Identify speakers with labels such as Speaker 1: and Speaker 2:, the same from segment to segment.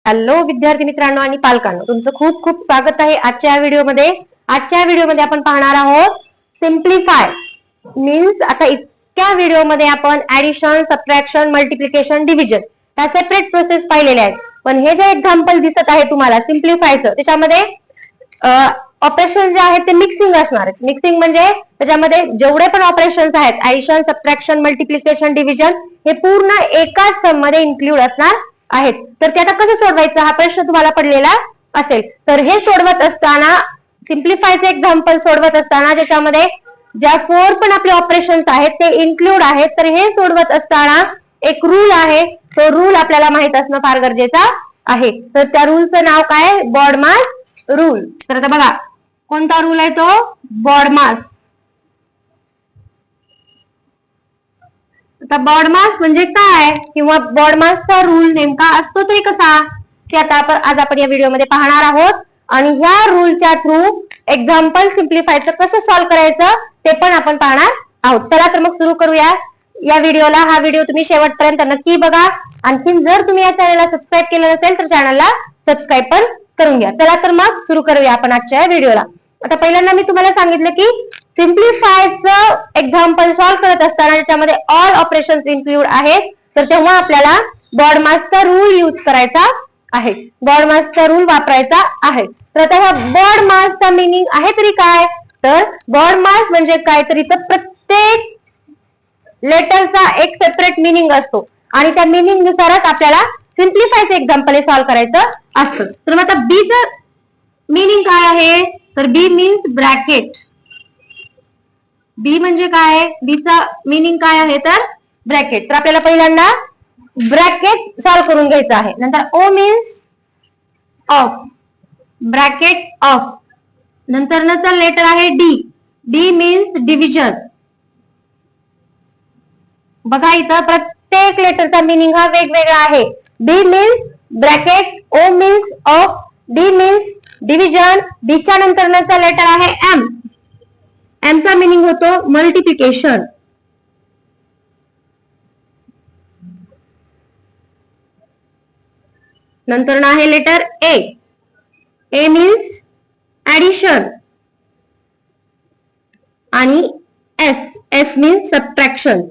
Speaker 1: Hello विद्यार्थी मित्रांनो आणि पालकांनो, तुमचं खूप खूप स्वागत आहे आजच्या व्हिडिओमध्ये. आपण पाहणार आहोत सिम्प्लिफाय मीन्स. आता इतक्या व्हिडिओमध्ये आपण ऍडिशन, सबट्रॅक्शन, मल्टिप्लिकेशन, डिव्हिजन या सेपरेट प्रोसेस पाहिलेल्या आहेत. पण हे जे एक्झाम्पल दिसत आहे तुम्हाला सिम्प्लिफायचं, त्याच्यामध्ये ऑपरेशन जे आहेत ते मिक्सिंग असणार आहे. मिक्सिंग म्हणजे त्याच्यामध्ये जेवढे पण ऑपरेशन्स आहेत ऍडिशन, सबट्रॅक्शन, मल्टिप्लिकेशन, डिव्हिजन हे पूर्ण एकाच सम मध्ये इन्क्लूड असणार आहेत. तर ते आता कसं सोडवायचं हा प्रश्न तुम्हाला पडलेला असेल. तर हे सोडवत असताना सिम्प्लिफायचे एक्झाम्पल सोडवत असताना ज्याच्यामध्ये ज्या 4 पण आपले ऑपरेशन्स आहेत ते इन्क्लूड आहेत, तर हे सोडवत असताना एक रूल आहे. तो रूल आपल्याला माहित असणं फार गरजेचं आहे. तर त्या रूलचं नाव काय? BODMAS rule. तर आता बघा कोणता रूल आहे तो? बॉडमास. आता बॉडमास म्हणजे काय किंवा बॉडमासचा रूल नेमका असतो तरी कसा, ते आता आज आपण या व्हिडिओमध्ये पाहणार आहोत. आणि ह्या रूलच्या थ्रू एक्झाम्पल सिम्प्लिफायचं कसं सॉल्व्ह करायचं ते पण आपण पाहणार आहोत. चला तर मग सुरू करूया या व्हिडिओला. हा व्हिडिओ तुम्ही शेवटपर्यंत नक्की बघा. आणखी जर तुम्ही या चॅनलला सबस्क्राईब केलं नसेल तर चॅनलला सबस्क्राईब पण करून घ्या. चला तर मग सुरू करूया आपण आजच्या व्हिडिओला. आता पहिल्यांदा मी तुम्हाला सांगितलं की सिम्प्लिफायचं एक्झाम्पल सॉल्व्ह करत असताना त्याच्यामध्ये ऑल ऑपरेशन इन्क्लूड आहेत, तर तेव्हा आपल्याला बॉडमासचा रूल यूज करायचा आहे. बॉडमासचा रूल वापरायचा आहे. तर आता हा बॉडमासचा मिनिंग आहे तरी काय? तर बॉडमास म्हणजे काय तर इथं प्रत्येक लेटरचा एक सेपरेट मिनिंग असतो आणि त्या मिनिंग नुसारच आपल्याला सिम्प्लिफायचं एक्झाम्पल हे सॉल्व्ह करायचं असतं. तर मग आता बीचं मिनिंग काय आहे? तर बी मीन्स ब्रॅकेट. बी म्हणजे काय? बीचा मिनिंग काय आहे? तर ब्रॅकेट. तर आपल्याला पहिल्यांदा ब्रॅकेट सॉल्व्ह करून घ्यायचं आहे. नंतर O means of, bracket of. नंतर नंतर लेटर आहे डी. D means division. बघा इथं प्रत्येक लेटरचा मिनिंग हा वेगवेगळा आहे. B means bracket, O means of, D means division. डीच्या नंतर लेटर आहे एम. एमचा मिनिंग होतो मल्टिप्लिकेशन. नंतर आहे letter A. A means addition. आणि एस. S means subtraction.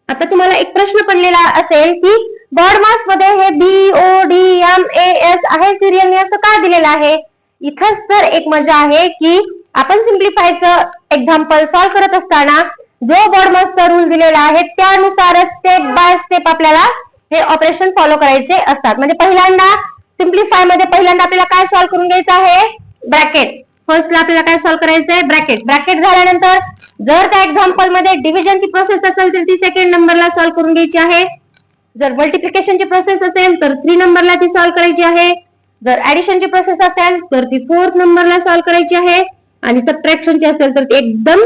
Speaker 1: आता तुम्हाला एक प्रश्न पडलेला असेल की बॉडमास मध्ये हे बी, ओ, डी, एम, ए, एस आहे सिरियलने असं का दिलेलं आहे? इथंच तर एक मजा आहे की आपण सिम्प्लिफायचं एक्झाम्पल सॉल्व्ह करत असताना जो बॉडमासचा रूल दिलेला आहे त्यानुसारच स्टेप बाय स्टेप आपल्याला हे ऑपरेशन फॉलो करायचे असतात. म्हणजे पहिल्यांदा सिम्प्लिफाय मध्ये पहिल्यांदा आपल्याला काय सॉल्व्ह करून घ्यायचं आहे? ब्रॅकेट. फर्स्टला आपल्याला काय सॉल्व्ह करायचंय? ब्रॅकेट. ब्रॅकेट झाल्यानंतर जर त्या एक्झाम्पल मध्ये डिव्हिजनची प्रोसेस असेल तर ती सेकंड नंबरला सॉल्व्ह करून घ्यायची आहे. जर मल्टिप्लिकेशनची प्रोसेस असेल तर 3 नंबरला ती सॉल्व्ह करायची आहे. जर ऍडिशनची प्रोसेस असेल तर ती 4th नंबरला सॉल्व्ह करायची आहे. आणि सबट्रॅक्शनची असेल तर ती एकदम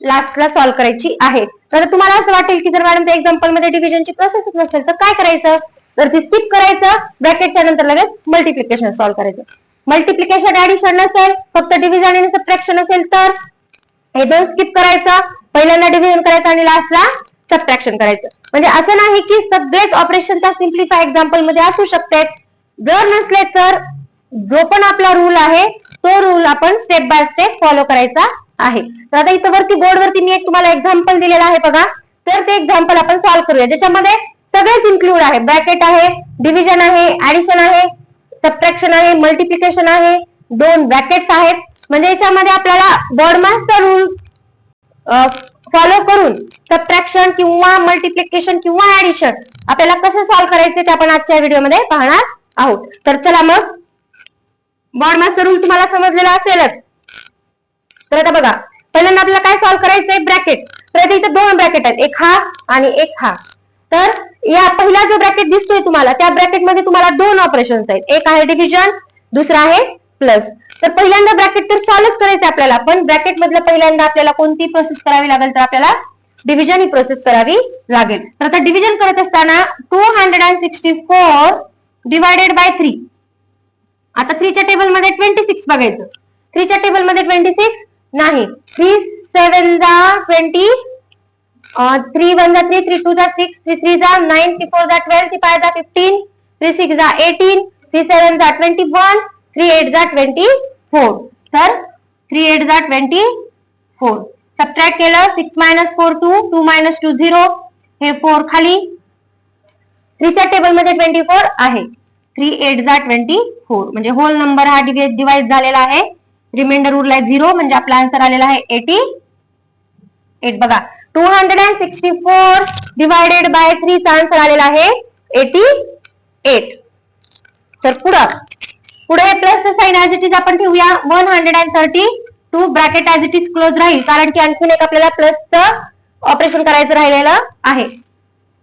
Speaker 1: लास्टला सॉल्व्ह करायची आहे. तर तुम्हाला असं वाटेल की जर मॅडम एक्झाम्पल मध्ये डिव्हिजनची प्रोसेस नसेल तर काय करायचं? तर ती स्किप करायचं. ब्रॅकेटच्या नंतर लगेच मल्टिप्लिकेशन सॉल्व्ह करायचं. मल्टिप्लिकेशन ऍडिशन नसेल, फक्त डिव्हिजन आणि सबट्रॅक्शन असेल तर हे दोन स्किप करायचं. पहिल्यांदा डिव्हिजन करायचं आणि लास्टला सबट्रॅक्शन करायचं. म्हणजे असं नाही की सगळेच ऑपरेशन त्या सिम्प्लिफाय एक्झाम्पल मध्ये असू शकतात. जर नसले तर जो पण आपला रूल आहे तो रूल आपण स्टेप बाय स्टेप फॉलो करायचा आहे. तर आता इथं वरती बोर्डवरती मी एक तुम्हाला एक्झाम्पल दिलेला आहे बघा. तर ते एक्झाम्पल आपण सॉल्व्ह करूया ज्याच्यामध्ये सगळेच इन्क्लूड आहे. ब्रॅकेट आहे, डिव्हिजन आहे, ऍडिशन आहे, सबट्रॅक्शन आहे, मल्टिप्लिकेशन आहे, 2 ब्रॅकेट्स आहेत. म्हणजे याच्यामध्ये आपल्याला बॉडमासचा रूल फॉलो करून सबट्रॅक्शन किंवा मल्टिप्लिकेशन किंवा ऍडिशन आपल्याला कसं सॉल्व्ह करायचं ते आपण आजच्या व्हिडिओमध्ये पाहणार आहोत. तर चला मग बॉडमासचा रूल तुम्हाला समजलेला असेलच. तर आता बघा पहिल्यांदा आपल्याला काय सॉल्व्ह करायचंय? ब्रॅकेट. तर इथे 2 ब्रॅकेट आहेत, एक हा आणि एक हा. तर या पहिला जो ब्रॅकेट दिसतोय तुम्हाला त्या ब्रॅकेट मध्ये तुम्हाला 2 ऑपरेशन्स आहेत. एक आहे डिव्हिजन, दुसरा आहे प्लस. तर पहिल्यांदा ब्रॅकेट तर सॉल्व्ह करायचं आपल्याला, पण ब्रॅकेट मधलं पहिल्यांदा आपल्याला कोणती प्रोसेस करावी लागेल? तर आपल्याला डिव्हिजन ही प्रोसेस करावी लागेल. तर आता डिव्हिजन करत असताना 264 डिवायडेड बाय 3. आता 3 च्या टेबल मध्ये 26 बघायचं. 3 च्या टेबल मध्ये 26 नाही. 3 7 जा 20 3 1 जा 3, 3 2 जा 6, 3 3 जा 9, 3 4 जा 12, 3 5 जा 15, 3 6 जा 18, 3 7 जा 21, 3 8 जा 24. तर 3 8 जा 24. सबट्रॅक्ट केलं 6 - 4 2, 2 - 2 0, हे 4 खाली. 3 च्या टेबल मध्ये 24 आहे. 3 8 जा 24 म्हणजे होल नंबर हा डिवाइड झालेला आहे. रिमाइंडर उरलाय 0 म्हणजे आपला आन्सर आलेला आहे 88. बघा 264 डिवायडेड बाय 3 चा आन्सर आलेला आहे 88. तर पुढे plus sign as it is आपण ठेवूया. 132 bracket as it is close राहील कारण की आणखीन एक आपल्याला प्लसचं ऑपरेशन करायचं राहिलेलं आहे.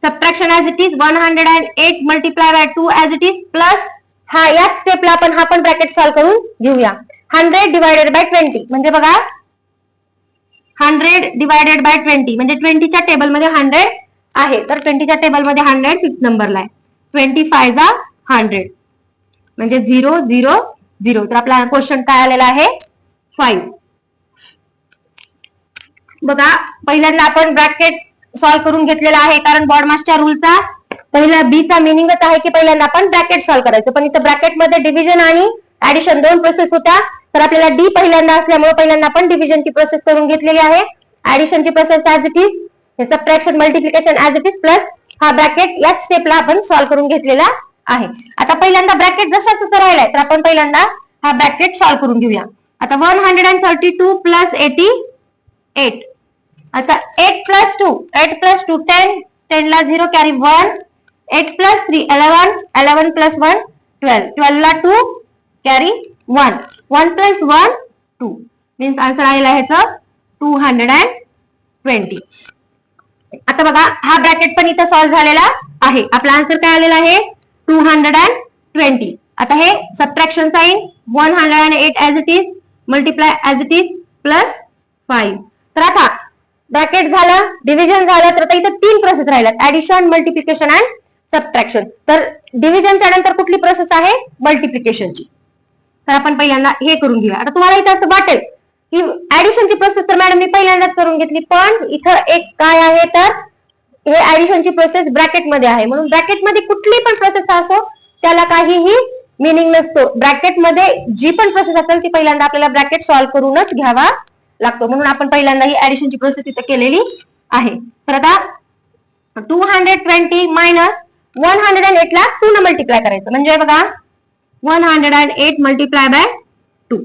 Speaker 1: Subtraction as it is 108 multiply by 2 as it is plus हा याच स्टेपला आपण हा पण ब्रॅकेट सॉल्व्ह करून घेऊया. 100 डिवायडेड बाय 20 म्हणजे बघा 100 डिवायडेड बाय 20 म्हणजे 20 च्या टेबल मध्ये 100 आहे. तर 20 च्या टेबल मध्ये 100 फिफ्थ नंबरला आहे. 25 जा 100 म्हणजे 0 0 0. तर आपला क्वेश्चन काय आलेला आहे 5. बघा पहिल्यांदा आपण ब्रॅकेट सॉल्व्ह करून घेतलेला आहे कारण बॉडमासच्या रूलचा पहिला बी चा मिनिंगच आहे की पहिल्यांदा आपण ब्रॅकेट सॉल्व्ह करायचं. पण इथं ब्रॅकेट मध्ये डिव्हिजन आणि ऍडिशन दोन प्रोसेस होत्या. तर आपल्याला डी पहिल्यांदा असल्यामुळे पहिल्यांदा आपण डिव्हिजनची प्रोसेस करून घेतलेली आहे. ऍडिशनची process as it is, subtraction multiplication as it is plus हा ब्रॅकेट याच स्टेपला आपण सॉल्व्ह करून घेतलेला आहे. आता पहिल्यांदा ब्रॅकेट जसं राहिलाय तर आपण पहिल्यांदा हा ब्रॅकेट सॉल्व्ह करून घेऊया. आता 132 प्लस 88. आता 8 + 2 10, 10 ला 0 कॅरी 1, 8 + 3 11, 11 + 1 12, 12 ला 2 कॅरी 1, 1 + 1 2 मीन्स आन्सर आलेला आहे 220. आता बघा हा ब्रॅकेट पण इथं सॉल्व्ह झालेला आहे. आपला आन्सर काय आलेला आहे 220. आता हे subtraction sign 108 as it is multiply as it is plus 5. तर आता ब्रॅकेट झालं, डिव्हिजन झालं, तर आता इथं 3 प्रोसेस राहिल्यात ऍडिशन मल्टिप्लिकेशन अँड सबट्रॅक्शन. तर डिव्हिजनच्या नंतर कुठली प्रोसेस आहे मल्टिप्लिकेशनची. तर आपण पहिल्यांदा हे करून घेऊया. आता तुम्हाला इथं असं वाटेल की ऍडिशनची प्रोसेस तर मॅडम मी पहिल्यांदाच करून घेतली, पण इथं एक काय आहे तर हे ऍडिशनची प्रोसेस ब्रॅकेट मध्ये आहे म्हणून ब्रॅकेट मध्ये कुठली पण प्रोसेस असो त्याला काहीही मिनिंग नसतो. ब्रॅकेट मध्ये जी पण प्रोसेस असेल ती पहिल्यांदा आपल्याला ब्रॅकेट सॉल्व्ह करूनच घ्यावा लागतो म्हणून आपण पहिल्यांदा ही ऍडिशनची प्रोसेस इथे केलेली आहे. तर आता 220 मायनस 108 ला 2 न मल्टिप्लाय करायचं म्हणजे बघा 108 मल्टिप्लाय बाय 2,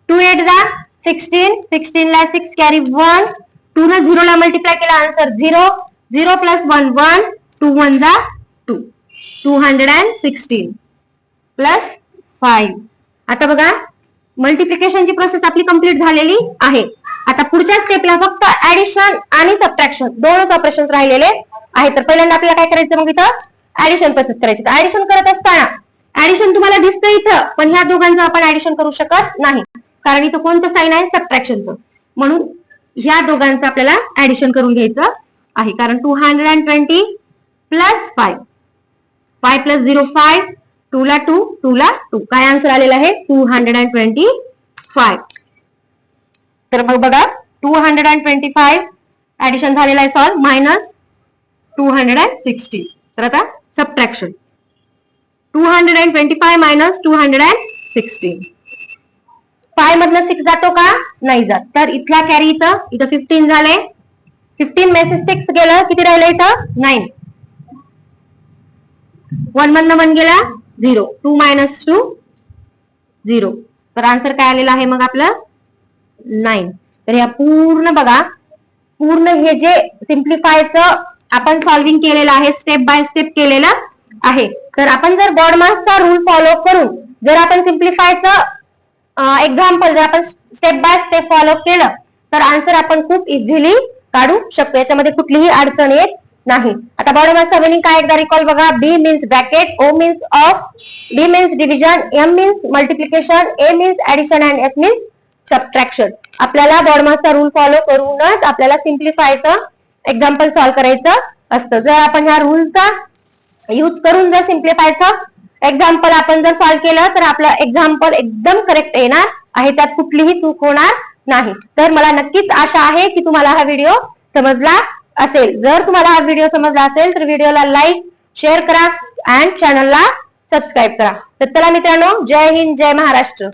Speaker 1: 2 8 जा 16, 16 ला 6 कॅरी 1, 2 न 0 ला मल्टिप्लाय केला आन्सर 0, 0 + 1 1, 2 1 जा 2, 216 प्लस 5. आता बघा मल्टिप्लिकेशनची प्रोसेस आपली कंप्लीट झालेली आहे. आता पुढच्या स्टेपला फक्त ऍडिशन आणि सबट्रॅक्शन दोनच ऑपरेशन्स राहिलेले आहेत. तर पहिल्यांदा आपल्याला काय करायचं मग इथं ऍडिशन प्रोसेस करायची. तर ऍडिशन करत असताना ऍडिशन तुम्हाला दिसतं इथं, पण ह्या दोघांचं आपण ऍडिशन करू शकत नाही कारण इथं कोणतं साइन आहे सबट्रॅक्शनचं. म्हणून ह्या दोघांचं आपल्याला ऍडिशन करून घ्यायचं आहे कारण 220 प्लस 5, 5 + 0 5, 2 ला 2, 2 ला 2 काय आन्सर आलेला आहे 225. तर मग बघा 225 ऍडिशन झालेला आहे सॉल्व मायनस 260. तर आता सबट्रॅक्शन 225 मायनस 260. 5 मधनं 6 जातो का नाही जात. तर इथला कॅरी इथं 15 झाले. 15 मेसेज 6 गेलं किती राहिलं इथं 9. 1 मधनं 1 गेला 0, 2 - 2 0. तर आन्सर काय आलेला आहे मग आपलं 9. तर या पूर्ण बघा पूर्ण हे जे सिम्प्लिफायचं आपण सॉल्विंग केलेलं आहे स्टेप बाय स्टेप केलेलं आहे. तर आपण जर बॉडमासचा रूल फॉलो करून जर आपण सिम्प्लिफायचं एक्झाम्पल जर आपण स्टेप बाय स्टेप फॉलो केलं तर आन्सर आपण खूप इझिली काढू शकतो. याच्यामध्ये कुठलीही अडचण येत नाही. आता बॉडमासचा मिनिंग काय एकदा रिकॉल बघा. B means bracket, O means of, D means division, M means multiplication, A means addition and S means subtraction. आपल्याला बॉडमासचा रूल फॉलो करूनच आपल्याला सिम्प्लिफायचं एक्झाम्पल सॉल्व्ह करायचं असतं. जर आपण ह्या रूलचा यूज करून जर सिम्प्लिफायचं एक्झाम्पल आपण जर सॉल्व्ह केलं तर आपलं एक्झाम्पल एकदम करेक्ट येणार आहे, त्यात कुठलीही चूक होणार नाही. तर मला नक्कीच आशा आहे की तुम्हाला हा व्हिडिओ समजला असेल. जर तुम्हाला हा व्हिडिओ समजला असेल तर व्हिडिओला लाईक शेअर करा अँड चॅनलला सबस्क्राईब करा. तर चला मित्रांनो, जय हिंद, जय महाराष्ट्र.